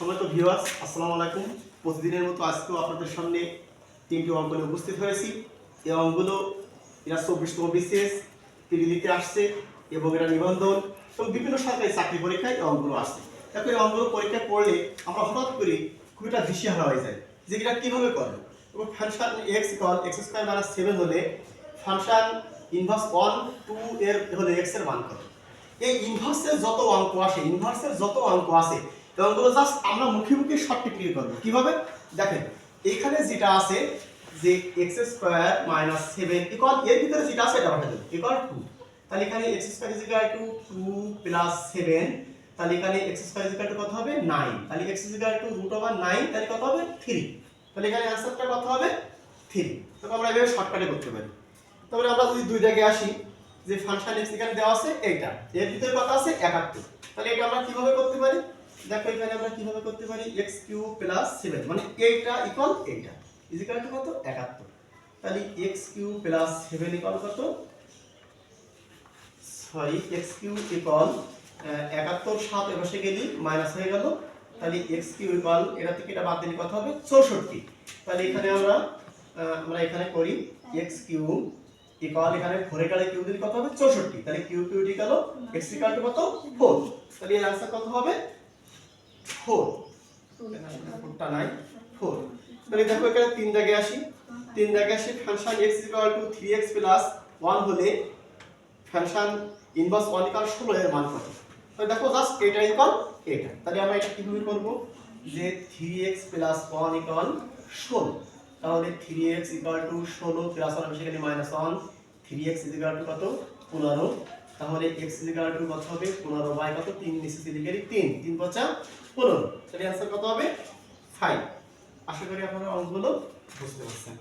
সম্মানিত ভিউয়ার্স, আসসালামু আলাইকুম। প্রতিদিনের মতো আজকেও আপনাদের সামনে তিনটি অঙ্ক নিয়ে উপস্থিত হয়েছি। এই অঙ্কগুলো এরা 24তম বিসিএস দিতে আসছে এবং এরা নিবন্ধন এবং বিভিন্ন সরকারি চাকরি পরীক্ষায় এই অঙ্কগুলো আসছে। দেখো, এই অঙ্কগুলো পরীক্ষায় পড়লে আমরা হঠাৎ করে খুব একটা দিশেহারা হয়ে যায় যে এটা কীভাবে করবে। এবং function x equal x square minus 7 হলে ফাংশন ইনভার্স 1 2 এর হলে এক্স এর মান কত। এই ইনভার্সের যত অঙ্ক আসে অঙ্কগুলো জাস্ট আমরা মুখে মুখে শর্টে ক্লিয়ার করব। কিভাবে দেখেন, এখানে যেটা আছে যে x স্কয়ার মাইনাস 7 ইকুয়াল এর ভিতরে যেটা আছে এটা বসাতে হবে ইকুয়াল 2। তাহলে এখানে x square is equal to 2 plus 7, তাহলে এখানে x square is equal to কত হবে 9, তাহলে x ইজ ইকুয়াল টু √9, তাহলে কত হবে 3। তাহলে এখানে आंसरটা কত হবে 3। তো আমরা এভাবে শর্টকাটে করতে পারি। তাহলে আমরা যদি দুই জায়গায় আসি যে ফাংশন x এখানে দেওয়া আছে এইটা, এর ভিতরে কত আছে 71, তাহলে এটা আমরা কিভাবে করতে পারি। দেখো এখানে আমরা কিভাবে করতে পারি x³ + 7 মানে এইটা ইকুয়াল এইটা ইজ ইকুয়াল টু কত 71। তাহলে x³ + 7 ইকুয়াল কত, সরি x³ ইকুয়াল 71 7 এ বসে গেলি মাইনাস হয়ে গেল, তাহলে x³ ইকুয়াল এটা থেকে এটা বাদ দিলে কত হবে 64। তাহলে এখানে আমরা এখানে করি x³ ইকুয়াল এখানে 4 এর কালে কিউ দিলে কত হবে 64, তাহলে Q Q equal x equal to কত 4। তাহলে এর आंसर কত হবে 4। কোনটা নাই 4। তাহলে দেখো এখানে তিন জায়গায় আসি function x equal two 3x plus 1 হলে ফাংশন ইনভার্স 1 ইকুয়াল 16 এর মান কত। তাহলে দেখো জাস্ট এটা ইকুয়াল এটা, তাহলে আমরা এটা কিভাবে করব যে 3x প্লাস 1 ইকুয়াল 16, তাহলে 3x ইকুয়াল টু 16 প্লাস 1 বেশি গেলে -1, 3x ইকুয়াল টু কত 15, তাহলে x ইকুয়াল টু কত হবে 15 বাই কত 3 নিচে লিখে 3 3 5 15, তাহলে आंसर কত হবে 5। আশা করি আপনারা অঙ্কগুলো বুঝতে পারছেন।